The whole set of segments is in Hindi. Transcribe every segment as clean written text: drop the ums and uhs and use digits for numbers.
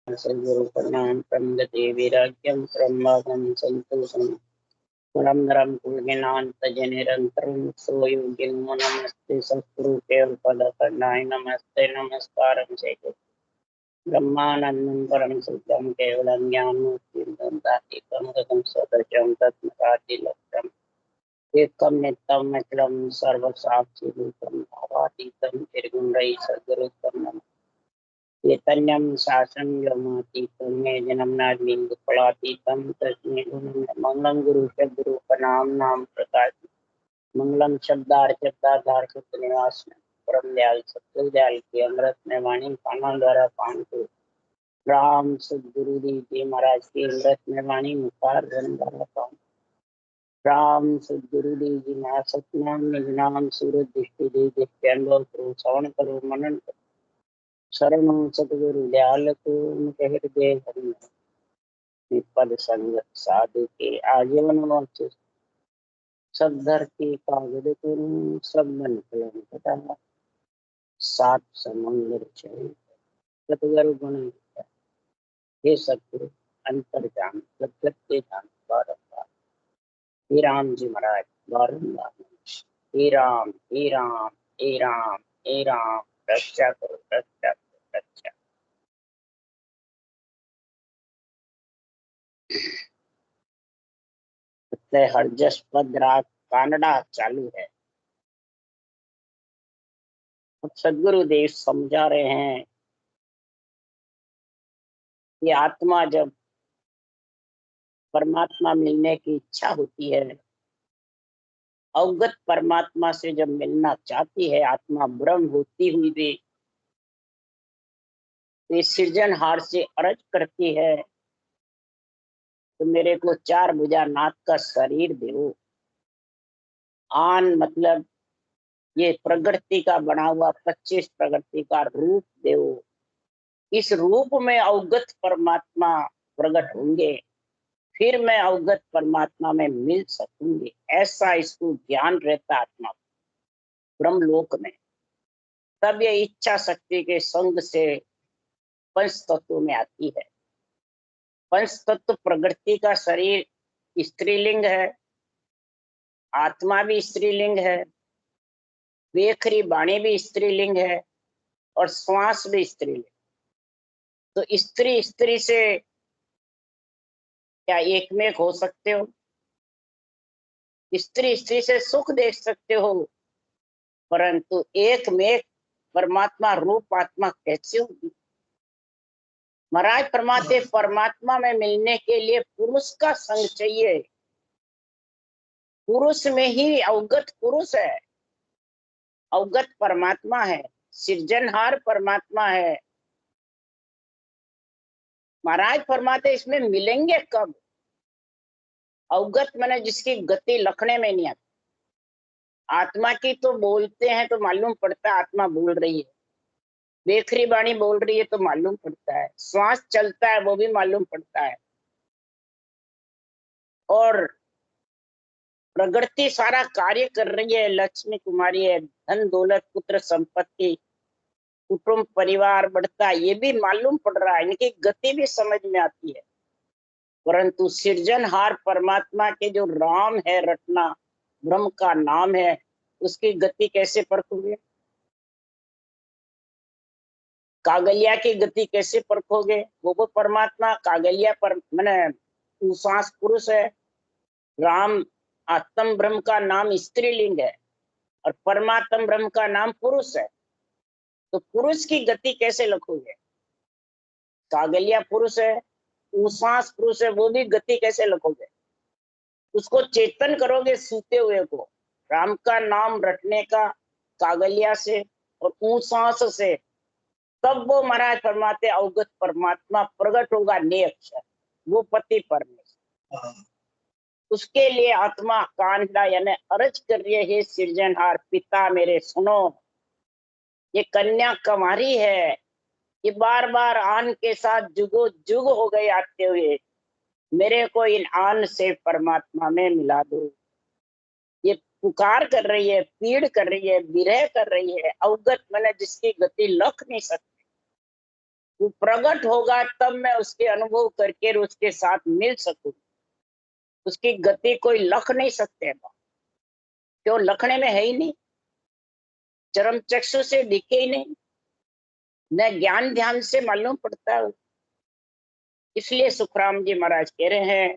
सद्गुरु प्रणाम प्रमदते वैराग्यं ब्रह्मगं संतोषं परम नरम कुलज्ञानांत निरंतरं सोयोगिनो नमस्ते सद्गुरु केवल पदकर्णाय नमस्ते नमस्कारं चैतन्य ब्रह्मानंदं परम सिद्धं केवलं ज्ञानमूर्तिं दातिकं गतं सदृशं तत्मकातिलक्षम् एकं नित्यं अखिलं सर्वसाक्षिरूपं भावातीतं निर्गुणैः सद्गुरुं चैतन्यं शासनं व्योमातीतं जन्मनादिपलातीतं तस्मै मंगलम गुरु सद्गुरु प्रणाम नाम प्रकाश मंगलम शब्दार्थ निवास परम दयाल सत्य दयाल की अमृत में वाणी पाना द्वारा पान को राम सदगुरु जी महाराज की अमृत में वाणी मुखार द्वारा पान राम सदगुरु जी महाराज सतनाम निज नाम सूरज दृष्टि दे दृष्टि अनुभव करो श्रवण करो मनन करो शरणं सतगुरु दयाल को उनके हृदय पद संगत साधु के आजीवन मोक्ष सब धरती कागज तुम सब मन कलम कटा सात समंदर चढ़े सतगुरु गुण हे सतगुरु अंतर जान प्रत्यक्ष जान बारंबार हे राम जी महाराज बारंबार हे राम हे राम हे राम हे राम रक्षा करो रक्षा करो रक्षा। हरजस पद राग कानडा चालू है। अब सदगुरुदेव समझा रहे हैं कि आत्मा जब परमात्मा मिलने की इच्छा होती है, अवगत परमात्मा से जब मिलना चाहती है, आत्मा ब्रह्म होती हुई भी तो सृजनहार से अर्ज करती है तो मेरे को चार भुजा नाथ का शरीर दो। आन मतलब ये प्रकृति का बना हुआ 25 प्रकृति का रूप दो। इस रूप में अवगत परमात्मा प्रकट होंगे, फिर मैं अवगत परमात्मा में मिल सकूंगी। ऐसा इसको ज्ञान रहता आत्मा ब्रह्मलोक में। तब ये इच्छा शक्ति के संग से पंच तत्व में आती है। पंच तत्व प्रकृति का शरीर स्त्रीलिंग है, आत्मा भी स्त्रीलिंग है, वेखरी वाणी भी स्त्रीलिंग है और श्वास भी स्त्रीलिंग। तो स्त्री स्त्री से क्या एक में हो सकते हो? स्त्री स्त्री से सुख देख सकते हो, परंतु एक में परमात्मा रूप आत्मा कैसे होगी? महाराज परमात्मा में मिलने के लिए पुरुष का संग चाहिए। पुरुष में ही अवगत पुरुष है, अवगत परमात्मा है, सृजनहार परमात्मा है। महाराज फरमाते इसमें मिलेंगे कब? अवगत मैंने जिसकी गति लखने में नहीं आती। आत्मा की तो बोलते हैं तो मालूम पड़ता है आत्मा बोल रही है, बेखरी बाणी बोल रही है तो मालूम पड़ता है, श्वास चलता है वो भी मालूम पड़ता है, और प्रकृति सारा कार्य कर रही है, लक्ष्मी कुमारी है, धन दौलत पुत्र संपत्ति कुटुंब परिवार बढ़ता है, ये भी मालूम पड़ रहा है, इनकी गति भी समझ में आती है। परंतु सृजनहार परमात्मा के जो राम है, रटना ब्रह्म का नाम है, उसकी गति कैसे परखोगे? कागलिया की गति कैसे परखोगे? वो परमात्मा कागलिया पर मैंने सांस पुरुष है, राम आत्म ब्रह्म का नाम स्त्रीलिंग है और परमात्म ब्रह्म का नाम पुरुष है। तो पुरुष की गति कैसे लखोगे? कागलिया पुरुष है, सांस पुरुष है, वो भी गति कैसे लखोगे? उसको चेतन करोगे सूते हुए को, राम का नाम रटने का कागलिया से और सांस से, तब वो महाराज फरमाते अवगत परमात्मा प्रकट होगा। ने अक्षर वो पति परमेश्वर। उसके लिए आत्मा कांडा यानी अर्ज कर रही है, हे सृजनहार पिता मेरे सुनो, ये कन्या कुमारी है, ये बार बार आन के साथ जुगो जुग हो गए आते हुए, मेरे को इन आन से परमात्मा में मिला दो। ये पुकार कर रही है, पीड़ कर रही है, विरह कर रही है, अवगत मैंने जिसकी गति लख नहीं सकती। वो प्रकट होगा तब मैं उसके अनुभव करके उसके साथ मिल सकूं। उसकी गति कोई लख नहीं सकते, क्यों लखने में है ही नहीं, चरम चक्षु से दिखे ही नहीं, न ज्ञान ध्यान से मालूम पड़ता है। इसलिए सुखराम जी महाराज कह रहे हैं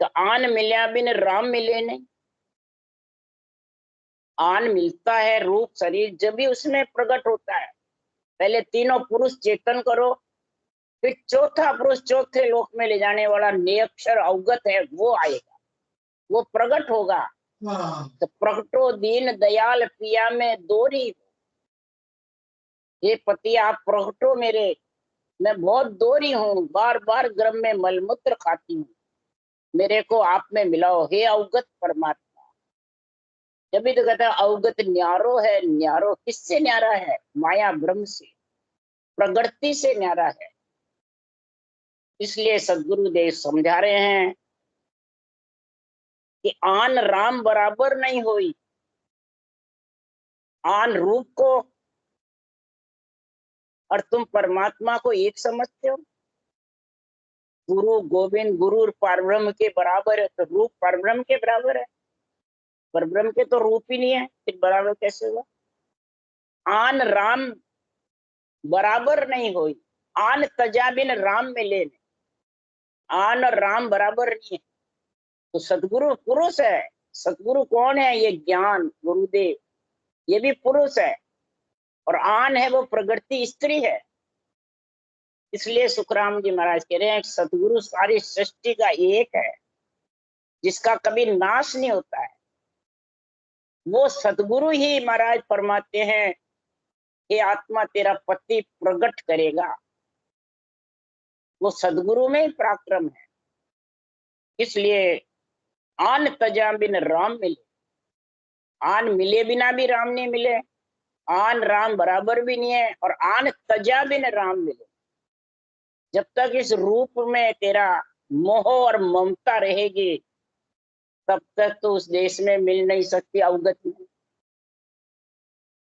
तो आन मिल्या बिन राम मिले नहीं। आन मिलता है रूप शरीर जब भी उसमें प्रकट होता है। पहले तीनों पुरुष चेतन करो, फिर चौथा पुरुष चौथे लोक में ले जाने वाला निरक्षर अवगत है वो आएगा, वो प्रकट होगा। तो प्रकटो दीन दयाल पिया में दोरी, हे पति आप प्रकटो मेरे, मैं बहुत दोरी हूँ, बार बार गर्भ में मलमूत्र खाती हूँ, मेरे को आप में मिलाओ हे अवगत परमात्मा। जब भी तो कहता है अवगत न्यारो है, न्यारो किससे न्यारा है? माया ब्रह्म से, प्रगति से न्यारा है। इसलिए सदगुरुदेव समझा रहे हैं कि आन राम बराबर नहीं हुई। आन रूप को और तुम परमात्मा को एक समझते हो। गुरु गोविंद गुरु परब्रह्म के बराबर है, तो रूप परब्रह्म के बराबर है, परब्रह्म के तो रूप ही नहीं है, फिर बराबर कैसे हुआ? आन राम बराबर नहीं हुई, आन तजा बिन राम मिले नहीं। आन और राम बराबर नहीं है। तो सदगुरु पुरुष है। सदगुरु कौन है? ये ज्ञान गुरुदेव, ये भी पुरुष है। और आन है वो प्रकृति स्त्री है। इसलिए सुखराम जी महाराज कह रहे हैं सदगुरु सारी सृष्टि का एक है, जिसका कभी नाश नहीं होता है। वो सदगुरु ही महाराज फरमाते हैं ये आत्मा तेरा पति प्रकट करेगा। वो सदगुरु में ही पराक्रम है। इसलिए आन तजा बिन राम मिले, आन मिले बिना भी राम नहीं मिले, आन राम बराबर भी नहीं है, और आन तजा बिन राम मिले। जब तक इस रूप में तेरा मोह और ममता रहेगी तब तक तो उस देश में मिल नहीं सकती अवगत में।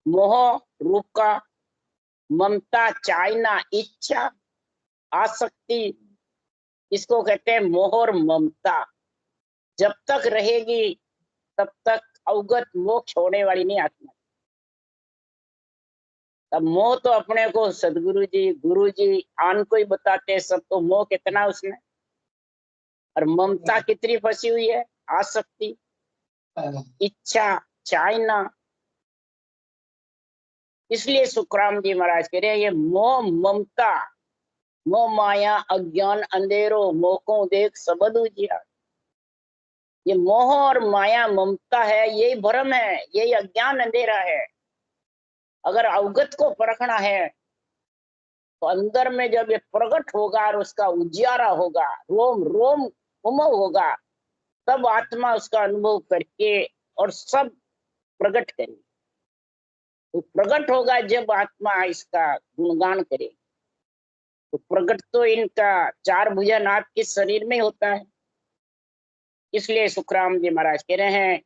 मोह रूप का, ममता चाहना, इच्छा, आसक्ति, इसको कहते हैं मोह और ममता। जब तक रहेगी तब तक अवगत मोक्ष होने वाली नहीं आत्मा। अब मोह तो अपने को सदगुरु जी गुरु जी आन को ही बताते हैं सब, तो मोह कितना उसमें, और ममता कितनी फंसी हुई है, आसक्ति, इच्छा, चाहना। इसलिए सुखराम जी महाराज कह रहे हैं ये मोह ममता, मोह माया अज्ञान अंधेरो, मोह को देख सबद उजिया। ये मोह और माया ममता है, यही भ्रम है, यही अज्ञान अंधेरा है। अगर अवगत को परखना है तो अंदर में जब ये प्रकट होगा और उसका उजियारा होगा, रोम रोम उमव होगा, तब आत्मा उसका अनुभव करके और सब प्रकट करेगी। तो प्रकट होगा जब आत्मा इसका गुणगान करेगी। तो प्रकट तो इनका चार भुजा नाथ के शरीर में होता है। इसलिए सुखराम जी महाराज कह रहे हैं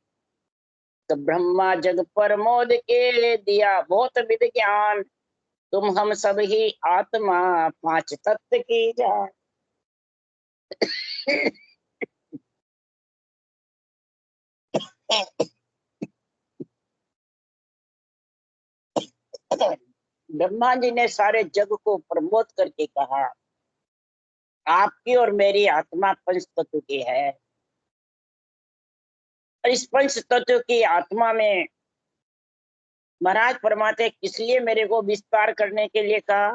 तो ब्रह्मा जग पर मोद के दिया बहुत विद ज्ञान, तुम हम सब ही आत्मा पांच तत्व की जान। ब्रह्मा जी ने सारे जग को प्रबोध करके कहा आपकी और मेरी आत्मा पंच तत्व की है। और इस पंच तत्व की आत्मा में महाराज फरमाते किस लिए मेरे को विस्तार करने के लिए कहा?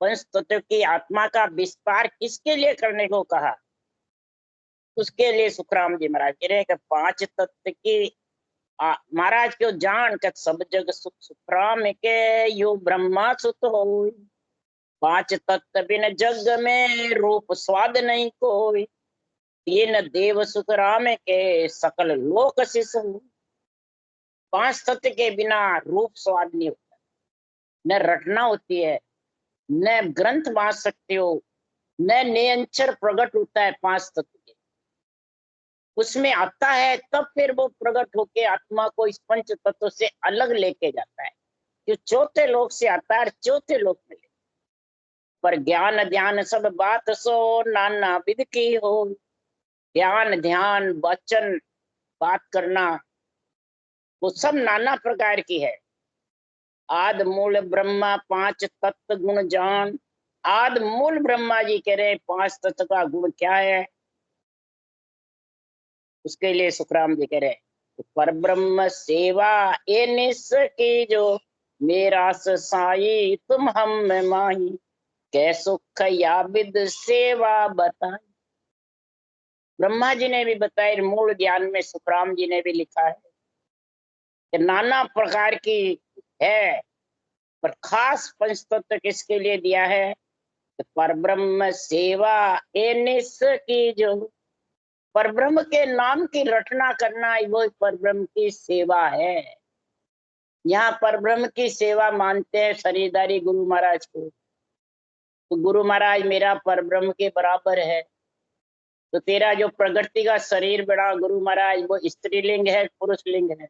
पंच तत्व की आत्मा का विस्तार किसके लिए करने को कहा? उसके लिए सुखराम जी महाराज कह रहे हैं कि पांच तत्व की महाराज क्यों जान कर सब जग सुख सुखराम के यू ब्रह्मा सुत हो। पांच तत्व बिन जग में रूप स्वाद नहीं कोई, ये न देव सुख राम के सकल लोक शिष हो। पांच तत्व के बिना रूप स्वाद नहीं होता, न रटना होती है, न ग्रंथ बांध सकते हो, न नियंचर प्रकट होता है। पांच तत्व के उसमें आता है तब फिर वो प्रकट होके आत्मा को इस पंच तत्व से अलग लेके जाता है। जो चौथे लोक से आता है, चौथे लोक में। पर ज्ञान ध्यान सब बात सो, नाना विध की हो। ज्ञान ध्यान वचन बात करना वो सब नाना प्रकार की है। आद मूल ब्रह्मा पांच तत्व गुण जान। आद मूल ब्रह्मा जी कह रहे पांच तत्व का गुण क्या है, उसके लिए सुखराम जी कह रहे पर ब्रह्म सेवा ए निस की जो, मेरा साई तुम हम माही। कै सुख या विद सेवा बताई। ब्रह्मा जी ने भी बताया, मूल ज्ञान में सुखराम जी ने भी लिखा है कि नाना प्रकार की है, पर खास पंचतत्व किसके लिए दिया है, पर ब्रह्म सेवा ए निस की जो। पर ब्रह्म के नाम की रटना करना वो पर ब्रह्म की सेवा है। यहाँ पर ब्रह्म की सेवा मानते हैं शरीरधारी गुरु महाराज को, तो गुरु महाराज मेरा पर ब्रह्म के बराबर है। तो तेरा जो प्रकृति का शरीर बड़ा गुरु महाराज, वो स्त्रीलिंग है पुरुष लिंग है?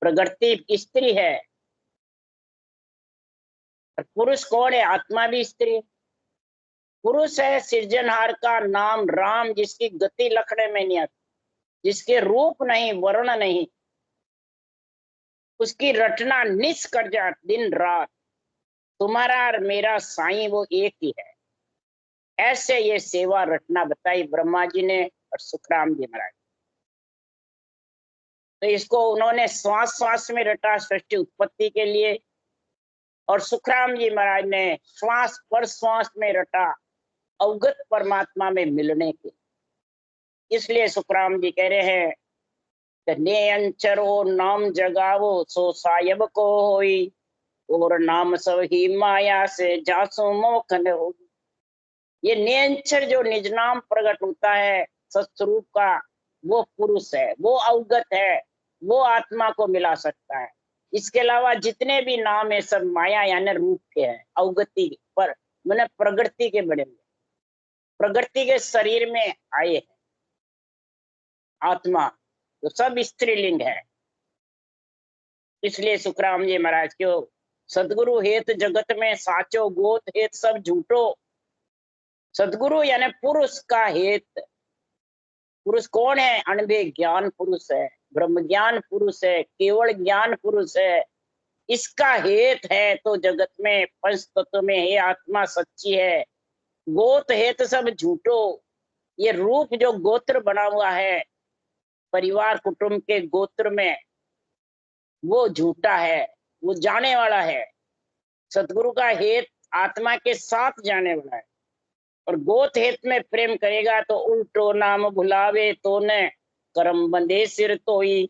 प्रकृति स्त्री है और पुरुष कौन है? आत्मा भी स्त्री है। पुरुष है सृजनहार का नाम राम, जिसकी गति लखने में नहीं आती, जिसके रूप नहीं वर्ण नहीं, उसकी रटना निस कर जा दिन रात। तुम्हारा और मेरा साईं वो एक ही है। ऐसे ये सेवा रटना बताई ब्रह्मा जी ने और सुखराम जी महाराज। तो इसको उन्होंने श्वास श्वास में रटा सृष्टि उत्पत्ति के लिए, और सुखराम जी महाराज ने श्वास पर श्वास में रटा अवगत परमात्मा में मिलने के। इसलिए सुखराम जी कह रहे हैं ने अंचरो नाम जगावो सो सायब को होई, और नाम सब ही माया से जासो मोखन होगी। ये नियंचर जो निज नाम प्रकट होता है सत्स्वरूप का, वो पुरुष है, वो अवगत है, वो आत्मा को मिला सकता है। इसके अलावा जितने भी नाम है सब माया यानी रूप के हैं, अवगति पर मैंने प्रकृति के बड़े हुए, प्रकृति के शरीर में आए हैं। आत्मा तो सब स्त्रीलिंग है। इसलिए सुखराम जी महाराज क्यों सदगुरु हेत जगत में साचो, गोत हेत सब झूठो। सदगुरु यानी पुरुष का हेत। पुरुष कौन है? अनबे ज्ञान पुरुष है, ब्रह्म ज्ञान पुरुष है, केवल ज्ञान पुरुष है। इसका हेत है तो जगत में पंच तत्व में ये आत्मा सच्ची है। गोत हेत सब झूठो। ये रूप जो गोत्र बना हुआ है परिवार कुटुंब के गोत्र में, वो झूठा है, वो जाने वाला है। सतगुरु का हेत आत्मा के साथ जाने वाला है। और गोत हेत में प्रेम करेगा तो उल्टो नाम भुलावे तो न, कर्म बंधे सिर तो ही।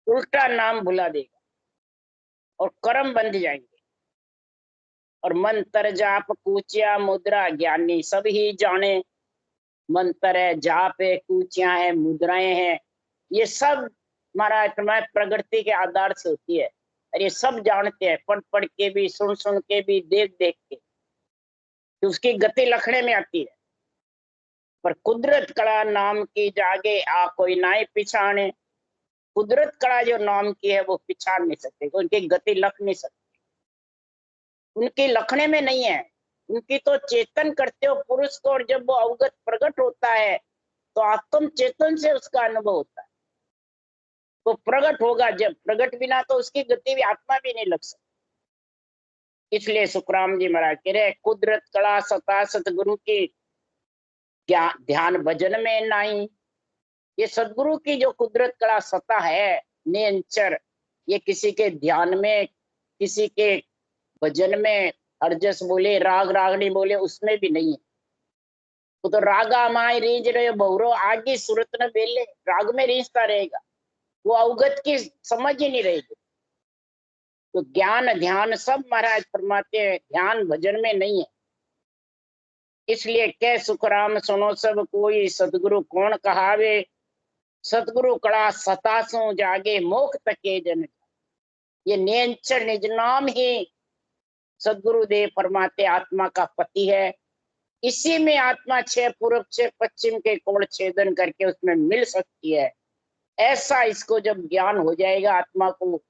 उल्टा नाम भुला देगा और कर्म बंध जाएंगे। और मंत्र जाप कूचिया मुद्रा ज्ञानी सब ही जाने। मंत्र है, जाप है, कूचियां है, मुद्राएं हैं, ये सब महाराज तुम्हारे प्रकृति के आधार से होती है। और ये सब जानते हैं, पढ़ पढ़ के भी, सुन सुन के भी, देख देख के, तो उसकी गति लखने में आती है। पर कुदरत कला नाम की जागे आ कोई नाई पिछाने। कुदरत कला जो नाम की है वो पिछाड़ नहीं सकते, उनकी गति लख नहीं सकती, उनकी लखने में नहीं है। उनकी तो चेतन करते हो पुरुष को, और जब वो अवगत प्रकट होता है तो आत्म चेतन से उसका अनुभव होता है। तो प्रकट होगा जब, प्रकट बिना तो उसकी गति भी आत्मा भी नहीं लग सकती। इसलिए सुखराम जी महाराज कह रहे कुदरत कला सता सतगुरु की क्या ध्यान भजन में नहीं। ये सदगुरु की जो कुदरत कला सता है नियंचर, ये किसी के ध्यान में, किसी के भजन में, अर्जस बोले राग रागनी बोले उसमें भी नहीं है। तो रागा माई रीझ रहे बहुरो आगे सूरत न बेले, राग में रीझता रहेगा, वो अवगत की समझ ही नहीं रहेगी। तो ज्ञान ध्यान सब महाराज फरमाते हैं, ध्यान भजन में नहीं है। इसलिए कह सुखराम सुनो सब कोई, सतगुरु कौन कहावे। सतगुरु कड़ा सतासों जागे मोख तके जन। ये नियंचर निज नाम ही सदगुरु देव फरमाते आत्मा का पति है। इसी में आत्मा छह पूर्व छह पश्चिम के कोण छेदन करके उसमें मिल सकती है। ऐसा इसको जब ज्ञान हो जाएगा आत्मा को,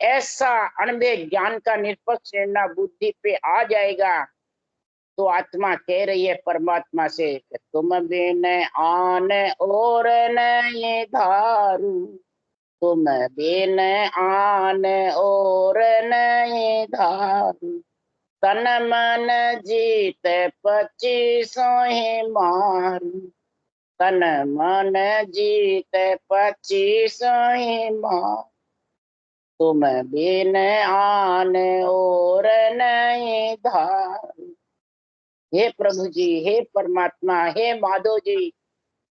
ऐसा अणबे ज्ञान का निष्पक्ष निर्णय बुद्धि पे आ जाएगा तो आत्मा कह रही है परमात्मा से कि तुम बिन आन और नहीं धारू, तुम बिन आन और नहीं धारू, तन मन जीत पच्चीसों ही मारू, तन मन जीत पच्चीसों ही मारू, तुम बिन आन और नहीं धारू। हे प्रभु जी, हे परमात्मा, हे माधव जी,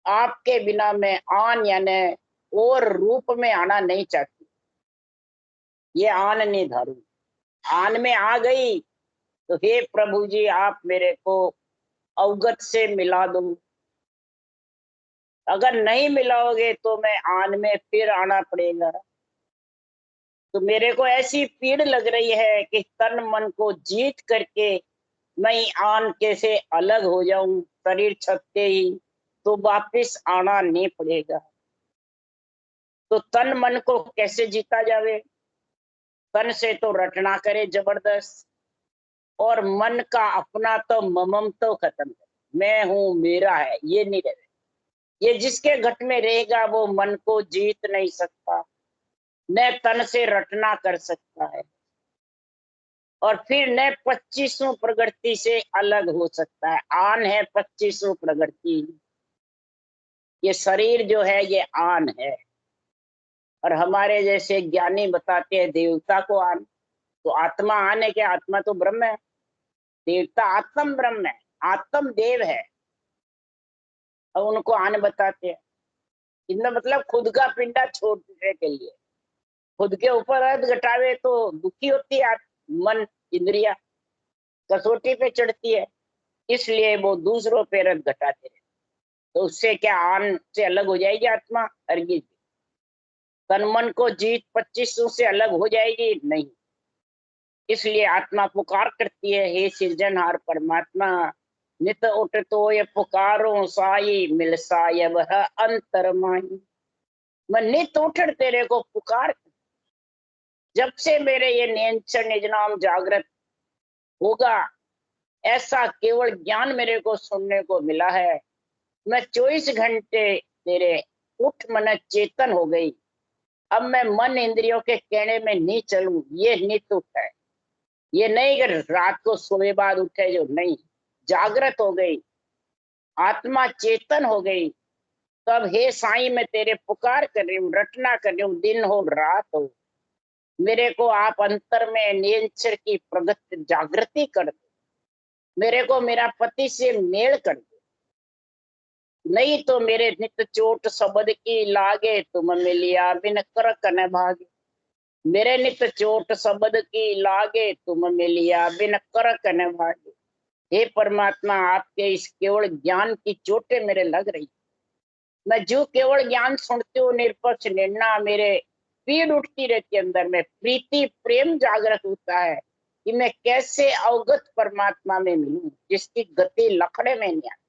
आपके बिना मैं आन यानी और रूप में आना नहीं चाहती। ये आन नहीं धारू, आन में आ गई तो हे प्रभु जी आप मेरे को अवगत से मिला दो। अगर नहीं मिलाओगे तो मैं आन में फिर आना पड़ेगा। तो मेरे को ऐसी पीड़ लग रही है कि तन मन को जीत करके मैं आन के से अलग हो जाऊं शरीर छकते ही, तो वापिस आना नहीं पड़ेगा। तो तन मन को कैसे जीता जावे? तन से तो रटना करे जबरदस्त, और मन का अपना तो ममम तो खत्म है, मैं हूं मेरा है ये नहीं रहे। ये जिसके घट में रहेगा वो मन को जीत नहीं सकता, न तन से रटना कर सकता है, और फिर न 25 प्रकृति से अलग हो सकता है। आन है 25 प्रकृति, ये शरीर जो है ये आन है। और हमारे जैसे ज्ञानी बताते हैं देवता को आन, तो आत्मा आन है क्या? आत्मा तो ब्रह्म है, देवता आत्म ब्रह्म है, आत्म देव है, और उनको आन बताते हैं। इनमें मतलब खुद का पिंडा छोड़ने के लिए, खुद के ऊपर अर्थ घटावे तो दुखी होती है मन, इंद्रिया कसौटी पे चढ़ती है, इसलिए वो दूसरों पे अर्थ घटाते हैं। तो उससे क्या आन से अलग हो जाएगी आत्मा? हरगिज। तन मन को जीत 25 से अलग हो जाएगी? नहीं। इसलिए आत्मा पुकार करती है, हे सृजनहार परमात्मा, नित उठ तो ये पुकारो साई मिल साय वह अंतर माही। मैं नित उठ तेरे को पुकार, जब से मेरे ये नियंत्रण निज नाम जागृत होगा, ऐसा केवल ज्ञान मेरे को सुनने को मिला है। मैं 24 घंटे तेरे उठ मन चेतन हो गई। अब मैं मन इंद्रियों के कहने में नहीं चलूं, ये नित उठ है। ये नहीं कि रात को सोए बाद उठे, जो नहीं, जागृत हो गई, आत्मा चेतन हो गई। तब हे साईं मैं तेरे पुकार कर रही हूँ, रटना कर रही हूँ, दिन हो रात हो, मेरे को आप अंतर में नियंत्रण की प्रगति जागृति कर दो, मेरे को मेरा पति से मेल कर दो। नहीं तो मेरे नित चोट शब्द की लागे, तुम मिलिया बिन कर कन भागे। मेरे नित चोट शब्द की लागे, तुम मिलिया बिन कर कन भागे। हे परमात्मा, आपके इस केवल ज्ञान की चोटें मेरे लग रही, मैं जो केवल ज्ञान सुनती हूँ निष्पक्ष निर्णय, मेरे पीड़ उठती रहती अंदर में, प्रीति प्रेम जागृत होता है कि मैं कैसे अवगत परमात्मा में मिलूं जिसकी गति लखड़े में नहीं आती।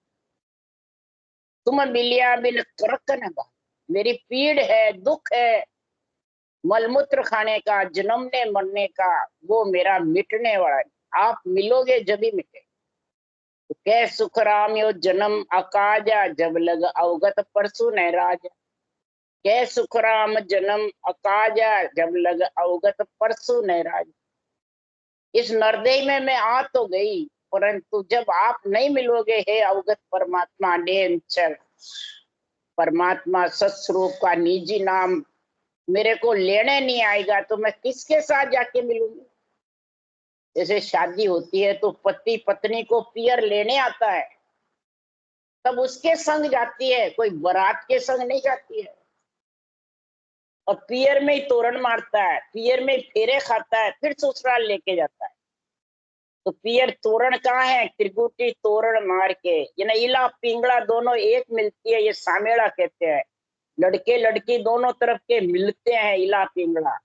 तुम मिलिया बिन करक न भागे। मेरी पीड़ है, दुख है, मलमूत्र खाने का, जन्मने मरने का, वो मेरा मिटने वाला है। आप मिलोगे जब ही मिटे। तो कै सुख राम यो जन्म अकाजा, जब लग अवगत परसु न राजा। कै सुख राम जन्म अकाजा, जब लग अवगत परसु न राजा। इस नरदेह में मैं आ तो गई, परंतु जब आप नहीं मिलोगे हे अवगत परमात्मा, निरंतर परमात्मा सत्स्वरूप का निजी नाम मेरे को लेने नहीं आएगा, तो मैं किसके साथ जाके मिलूंगी? जैसे शादी होती है तो पति पत्नी को पियर लेने आता है, तब उसके संग जाती है, कोई बारात के संग नहीं जाती है। और पियर में ही तोरण मारता है, पियर में ही फेरे खाता है, फिर ससुराल लेके जाता है। तो पियर तोरण कहाँ है? त्रिकुटी तोरण मार के, ये ना इला पिंगला दोनों एक मिलती है, ये सामेड़ा कहते हैं। लड़के लड़की दोनों तरफ के मिलते हैं, इला पिंगला।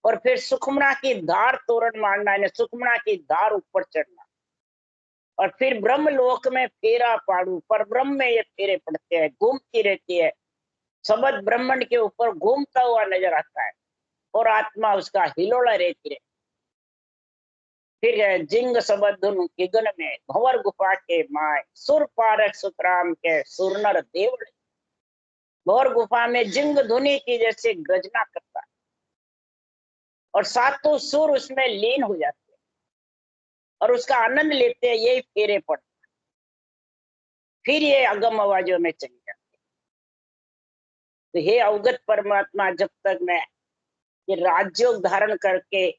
और फिर सुखमणा की धार तोरण मारना है, सुखमणा की धार ऊपर चढ़ना, और फिर ब्रह्म लोक में फेरा पाड़ू, पर ब्रह्म में ये फेरे पड़ते हैं, घूमती रहती है, शब्द ब्रह्मंड के ऊपर घूमता हुआ नजर आता है। और आत्मा उसका हिलोड़ा रहती रहे। फिर जिंग सबधुन किगन में भंवर गुफा के माय सुर पारक सुतराम के सुरनर देवड़े। भंवर गुफा में जिंग धुनी की जैसे गर्जना करता है और सातों सुर उसमें लीन हो जाते हैं और उसका आनंद लेते हैं। यही फेरे पड़ते, फिर ये अगम आवाजों में चली जाती। तो हे अवगत परमात्मा, जब तक मैं ये राजयोग धारण करके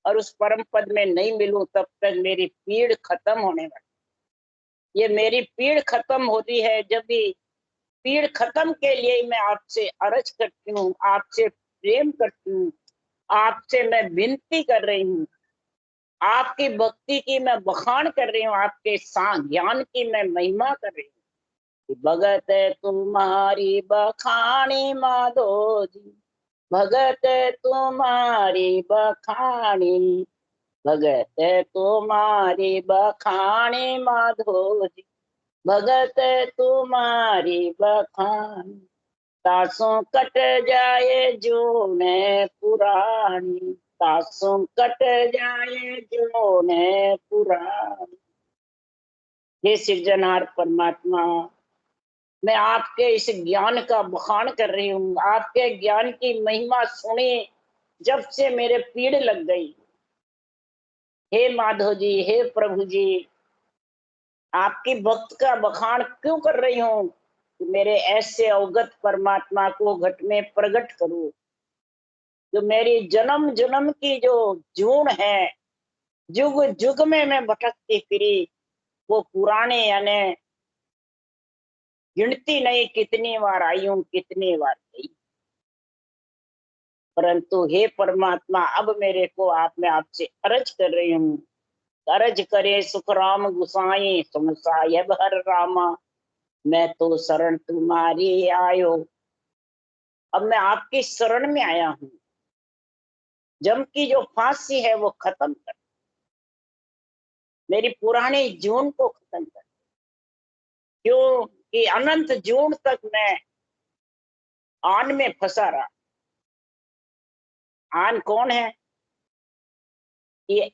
और उस परम पद में नहीं मिलूं, तब तक मेरी पीड़ खत्म होने वाली। ये मेरी पीड़ खत्म होती है जब भी पीड़ खत्म के लिए मैं आपसे अर्ज करती हूँ, आपसे प्रेम करती हूँ, आपसे मैं विनती कर रही हूँ, आपकी भक्ति की मैं बखान कर रही हूँ, आपके ज्ञान की मैं महिमा कर रही हूँ। भगत तुम्हारी बखानी माधो जी, भगत तुम्हारी बखानी, भगत तुम्हारी बखानी माधो जी, भगत तुम्हारी बखानी। तासों कट जाए जो ने पुरानी, तासों कट जाए जो ने पुरानी। हे सृजनहार परमात्मा, मैं आपके इस ज्ञान का बखान कर रही हूँ। आपके ज्ञान की महिमा सुनी जब से मेरे पीड़ लग गई। हे माधव जी, हे प्रभु जी, आपकी भक्त का बखान क्यों कर रही हूँ? मेरे ऐसे अवगत परमात्मा को घट में प्रकट करूं, जो मेरी जन्म जन्म की जो जून है, जुग जुग में मैं भटकती फिरी, वो पुराने यानी गिनती नहीं कितनी बार आई हूं, कितनी बार गई। परंतु हे परमात्मा, अब मेरे को मैं आपसे अर्ज कर रही हूँ। अर्ज करे सुख राम गुसाई, सुन साहेब हर रामा, मैं तो शरण तुम्हारी आयो। अब मैं आपकी शरण में आया हूँ। जम की जो फांसी है वो खत्म कर, मेरी पुरानी जून को खत्म कर। क्यों कि अनंत जून तक मैं आन में फंसा रहा। आन कौन है? ये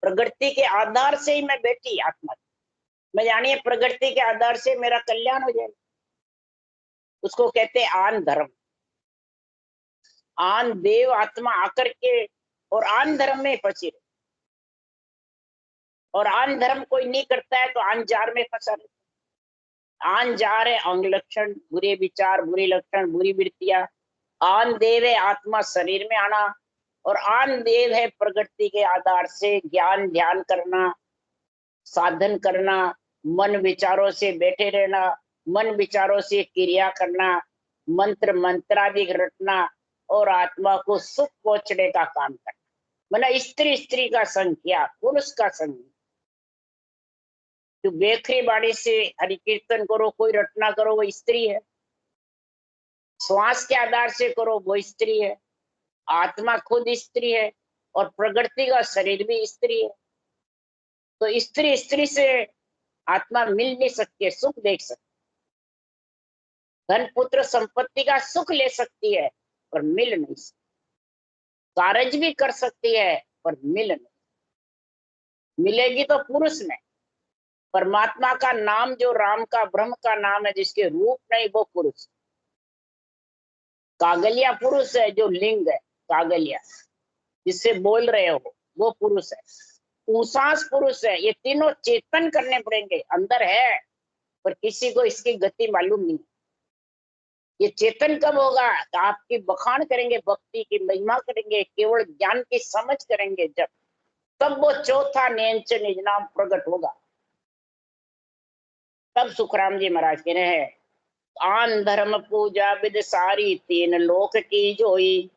प्रकृति के आधार से ही मैं बैठी आत्मा। मैं जानिए प्रकृति के आधार से मेरा कल्याण हो जाएगा, उसको कहते आन धर्म। आन देव आत्मा आकर के और आन धर्म में फंसी रहे, और आन धर्म कोई नहीं करता है तो आन जार में फंसा रहता। आन जार है अंग लक्षण, बुरे विचार, बुरी लक्षण, बुरी वृत्तियां। आन देव है आत्मा शरीर में आना, और आन देव है प्रकृति के आधार से ज्ञान ध्यान करना, साधन करना, मन विचारों से बैठे रहना, मन विचारों से क्रिया करना, मंत्र मंत्रादि रटना और आत्मा को सुख पहुंचने का काम करना। मतलब स्त्री स्त्री का संग किया, पुरुष का संग। तो बेखरी बाड़ी से हरि कीर्तन करो, कोई रटना करो, वो स्त्री है। श्वास के आधार से करो, वो स्त्री है। आत्मा खुद स्त्री है और प्रकृति का शरीर भी स्त्री है। तो स्त्री स्त्री से आत्मा मिल नहीं सकती है, सुख देख सकती, धन पुत्र संपत्ति का सुख ले सकती है पर मिल नहीं सकती। कार्य भी कर सकती है पर मिल नहीं, मिलेगी तो पुरुष में। परमात्मा का नाम जो राम का ब्रह्म का नाम है, जिसके रूप नहीं, वो पुरुष। कागलिया पुरुष है, जो लिंग है कागलिया जिससे बोल रहे हो, वो पुरुष है। उसास पुरुष है। ये तीनों चेतन करने पड़ेंगे, अंदर है पर किसी को इसकी गति मालूम नहीं। ये चेतन कब होगा? तो आपकी बखान करेंगे, भक्ति की महिमा करेंगे, केवल ज्ञान की समझ करेंगे, जब तब वो चौथा नेंच निज नाम प्रकट होगा। तब सुखराम जी महाराज कह रहे हैं, आन धर्म पूजा विद सारी, तीन लोक की जोई,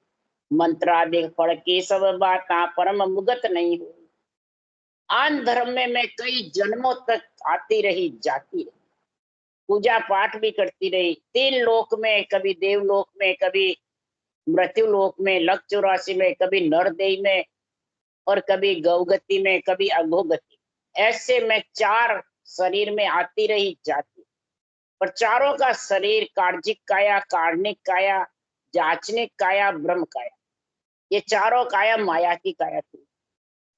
मंत्रादि फल की सब बाता, परम मुगत नहीं हुई। आन धर्म में मैं कई जन्मों तक आती रही, जाती रही, पूजा पाठ भी करती रही, तीन लोक में, कभी देवलोक में, कभी मृत्यु लोक में, लक 84 में, कभी नरदेह में, और कभी गौगति में, कभी अघोगति। ऐसे मैं चार शरीर में आती रही, जाती। पर चारों का शरीर कार्जिक काया, कार्णिक काया, जाचनिक काया, ब्रह्म काया। ये चारों काया माया की काया थी,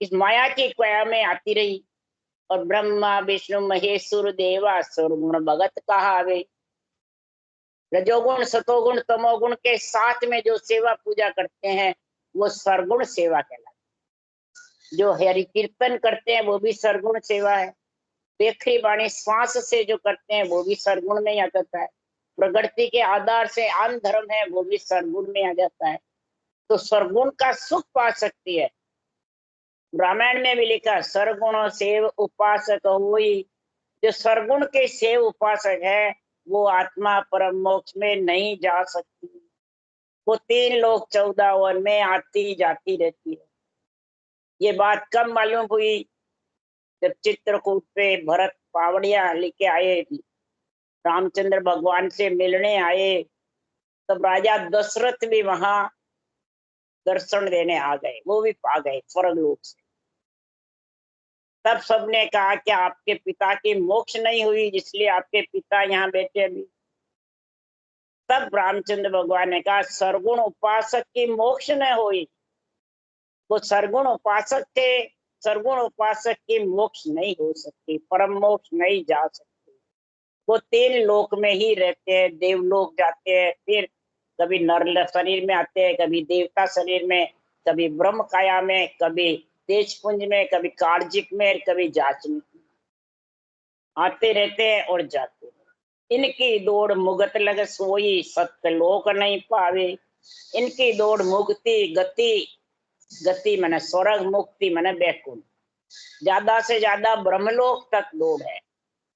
इस माया की काया में आती रही। और ब्रह्मा विष्णु महेश्वर देवा सर्वगुण भगत कहावे। रजोगुण सतोगुण तमोगुण के साथ में जो सेवा पूजा करते हैं वो सरगुण सेवा कहलाती। जो हरि कीर्तन करते हैं वो भी सरगुण सेवा है। बेखरी वाणी श्वास से जो करते हैं वो भी सरगुण में आ जाता है। प्रकृति के आधार से आन धर्म है वो भी सरगुण में आ जाता है। तो सरगुण का सुख पा सकती है। रामायण में भी लिखा सरगुण सेव उपासक होई। जो सरगुण के सेव उपासक है वो आत्मा परम मोक्ष में नहीं जा सकती। वो 3 लोक 14 वन में आती जाती रहती है। ये बात कब मालूम हुई? जब चित्रकूट पे भरत पावड़िया लेके आए, रामचंद्र भगवान से मिलने आए, तब राजा दशरथ भी वहां दर्शन देने आ गए, वो भी पा गए स्वर्ग लोक से। तब सबने कहा कि आपके पिता की मोक्ष नहीं हुई इसलिए आपके पिता यहाँ बैठे अभी। तब रामचंद्र भगवान ने कहा सरगुण उपासक की मोक्ष न हुई। वो सरगुण उपासक थे, सरगुण उपासक की मोक्ष नहीं हो सकती, परम मोक्ष नहीं जा सकती। वो 3 लोक में ही रहते हैं। देवलोक जाते हैं, फिर कभी नर शरीर में आते हैं, कभी देवता शरीर में, कभी ब्रह्म काया में, कभी तेजपुंज में, कभी कार्जिक में, कभी जाच में आते रहते हैं और जाते हैं। इनकी दौड़ मुगत लग सोई, सत्य लोक नहीं पावे। इनकी दौड़ मुक्ति गति, गति माने स्वर्ग, मुक्ति माने बैकुंठ। ज्यादा से ज्यादा ब्रह्मलोक तक दौड़ है,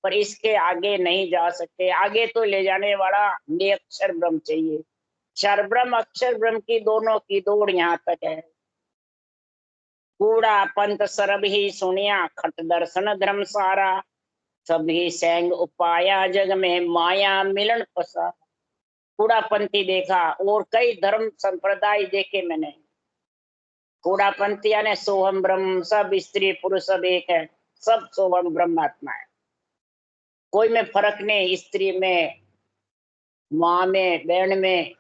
पर इसके आगे नहीं जा सकते। आगे तो ले जाने वाला निरक्षर ब्रह्म चाहिए। क्षर ब्रह्म अक्षर ब्रह्म की दोनों की दौड़ यहाँ तक है। कूड़ा पंथ सरब ही सुनिया, खट दर्शन धर्म सारा। सभी सैंग उपाया जग में, माया मिलन पसा। कूड़ापंथी देखा और कई धर्म संप्रदाय देखे मैंने। कूड़ापंथी यानी सोहम ब्रह्म, सब स्त्री पुरुष सब एक है, सब सोहम ब्रह्म आत्मा है। कोई में फर्क नहीं, स्त्री में, माँ में, बहन में,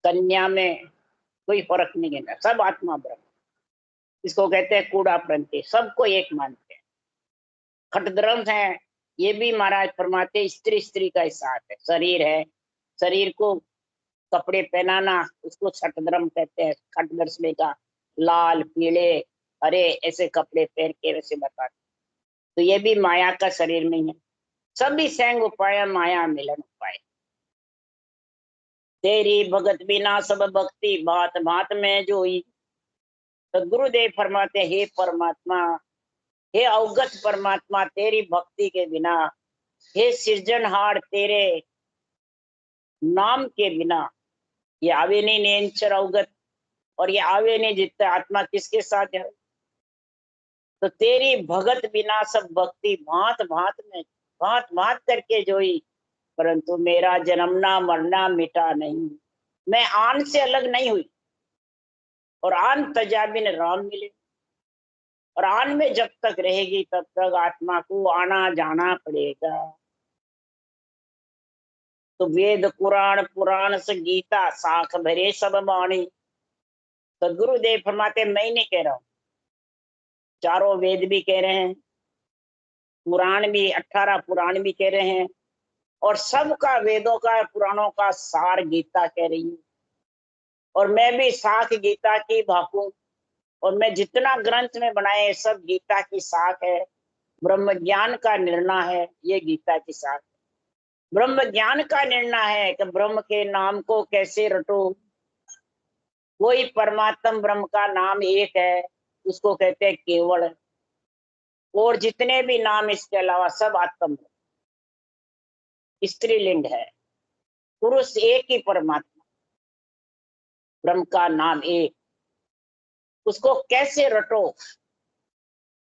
कन्या में कोई फर्क नहीं है, सब आत्मा ब्रह्म। इसको कहते हैं कूड़ापंथी, सबको एक मानते हैं। खटधर्म है, ये भी महाराज फरमाते स्त्री स्त्री का ही साथ है। शरीर है, शरीर को कपड़े पहनाना उसको छठधर्म कहते हैं। खट दर्शने का लाल पीले हरे ऐसे कपड़े पहन के वैसे बताते। तो ये भी माया का शरीर में है। सभी सैंग उपाय माया मिलन उपाय। तेरी भगत बिना सब भक्ति, बात बात में जोई। तो गुरुदेव फरमाते हे परमात्मा, हे अवगत परमात्मा, तेरी भक्ति के बिना, हे सृजनहार तेरे नाम के बिना ये आवे नहीं नेंचर अवगत, और ये आवे नहीं जितने आत्मा किसके साथ है। तो तेरी भगत बिना सब भक्ति, भांत भांत में भांत भांत करके जोई, परंतु मेरा जन्मना मरना मिटा नहीं। मैं आन से अलग नहीं हुई, और आन तजाबिन राम मिले। और आन में जब तक रहेगी तब तक आत्मा को आना जाना पड़ेगा। तो वेद कुरान पुराण से गीता साख भरे सब वाणी। तो गुरुदेव फरमाते मैं नहीं कह रहा हूं, चारों वेद भी कह रहे हैं, पुराण भी 18 पुराण भी कह रहे हैं, और सबका वेदों का पुराणों का सार गीता कह रही है। और मैं भी साख गीता की भाकू, और मैं जितना ग्रंथ में बनाए सब गीता की साख है। ब्रह्म ज्ञान का निर्णय है, ये गीता की साख। ब्रह्म ज्ञान का निर्णय है कि ब्रह्म के नाम को कैसे रटो। वही परमात्म ब्रह्म का नाम एक है, उसको कहते हैं केवल। और जितने भी नाम इसके अलावा सब आत्म स्त्रीलिंग है। पुरुष एक ही परमात्मा, ब्रह्म का नाम एक, उसको कैसे रटो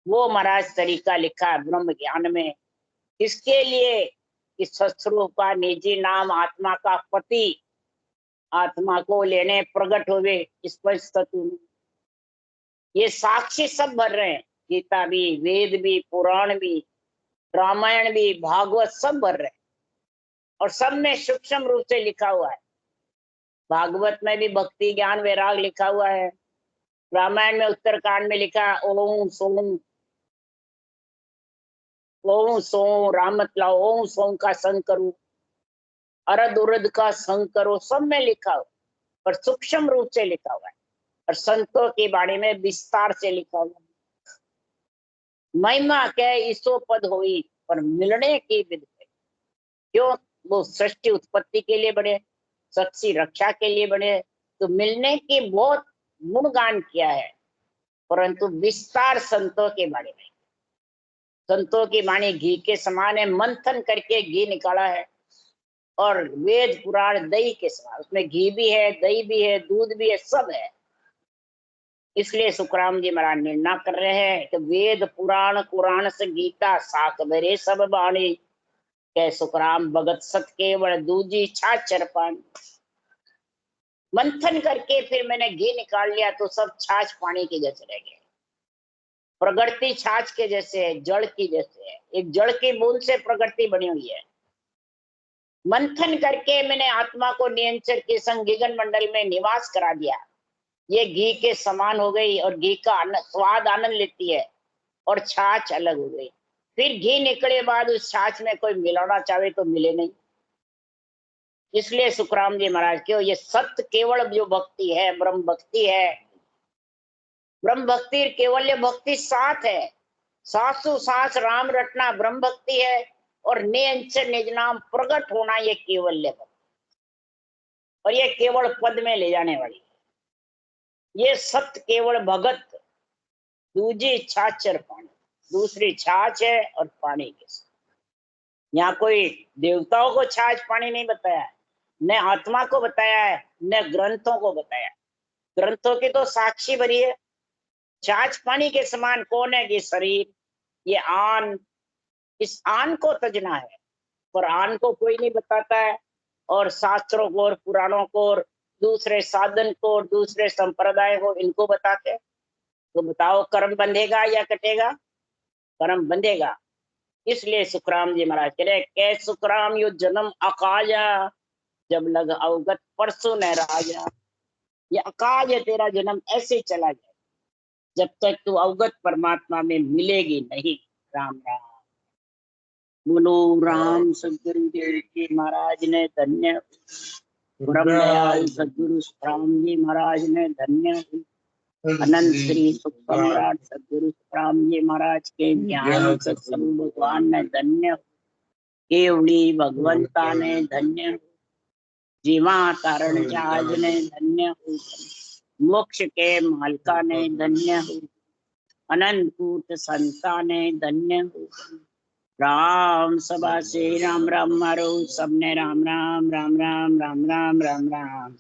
वो महाराज तरीका लिखा है ब्रह्म ज्ञान में। इसके लिए इस सत्स्वरूप का निजी नाम आत्मा का पति आत्मा को लेने प्रकट हुए स्पष्ट तत्व में। ये साक्षी सब भर रहे हैं, गीता भी, वेद भी, पुराण भी, रामायण भी, भागवत सब भर रहे हैं। और सब में सूक्ष्म रूप से लिखा हुआ है भागवत में भी भक्ति ज्ञान वैराग लिखा हुआ है। रामायण में उत्तरकांड में लिखा ओम सोम, ओम सोम राम मतलाओ, ओम सोम का संग करो, अरद उरद का संग करो, सब में लिखा हुआ और सूक्ष्म रूप से लिखा हुआ है। और संतों के बारे में विस्तार से लिखा हुआ है। महिमा क्या ईसो पद हुई पर मिलने की विधि। क्यों? वो सृष्टि उत्पत्ति के लिए बने, सच्ची रक्षा के लिए बने, तो मिलने की बहुत गुणगान किया है। परंतु विस्तार संतों के बारे में, संतों की वाणी घी के समान है, मंथन करके घी निकाला है। और वेद पुराण दही के समान, उसमें घी भी है, दही भी है, दूध भी है, सब है। इसलिए सुखराम जी महाराज निर्णय कर रहे हैं कि वेद पुराण कुरान से गीता साख बेरे सब बाणी, के सुखराम भगत सत केवल दूजी छाछ पानी। मंथन करके फिर मैंने घी निकाल लिया तो सब छाछ पानी के जैसे रह गए। प्रगति छाछ के जैसे है, जड़ की जैसे है, एक जड़ की बूंद से प्रगति बनी हुई है। मंथन करके मैंने आत्मा को नियंत्रण के संग गगन मंडल में निवास करा दिया। ये घी के समान हो गई और घी का स्वाद आनंद लेती है और छाछ अलग हो गई। फिर घी निकले बाद उस छाछ में कोई मिलाना चाहे तो मिले नहीं। इसलिए सुखराम जी महाराज क्यों ये सत्य केवल जो भक्ति है, ब्रह्म भक्ति है, ब्रह्म भक्ति केवल भक्ति साथ है, सासु सास राम रटना ब्रह्म भक्ति है, और निज निज नाम प्रकट होना ये केवल्य भक्ति, और ये केवल पद में ले जाने वाली है। ये सत्य केवल भगत, दूजी छाछर पानी, दूसरी छाछ है और पानी के साथ। यहाँ कोई देवताओं को छाछ पानी नहीं बताया है, न आत्मा को बताया है, न ग्रंथों को बताया। ग्रंथों की तो साक्षी भरी है। छाछ पानी के समान कौन है? ये शरीर, ये आन, इस आन को तजना है, पर आन को कोई नहीं बताता है। और शास्त्रों को और पुराणों को और दूसरे साधन को और दूसरे संप्रदाय को इनको बताते। तो बताओ कर्म बंधेगा या कटेगा? कर्म बंधेगा। इसलिए सुखराम जी महाराज कह रहे कै सुखराम यो जन्म अकाजा, जब लग अवगत परसों न राजा। ये अकाज है, तेरा जन्म ऐसे चला जाए जब तक तू अवगत परमात्मा में मिलेगी नहीं। राम राम बोलो। राम सदगुरु देव जी महाराज ने धन्य, ब्रह्म दयाल सदगुरु राम जी महाराज ने धन्य, अनंत श्री सुख सम्राट सदगुरु राम जी महाराज के ज्ञान सत्संग भगवान ने धन्य, केवड़ी भगवंता ने धन्य, जीवा तारण जहाज ने धन्य, मोक्ष के मालका ने धन्य, अनंत कूट संता ने धन्य। राम सभा से राम राम मारो, सबने राम राम राम राम राम राम राम राम राम राम।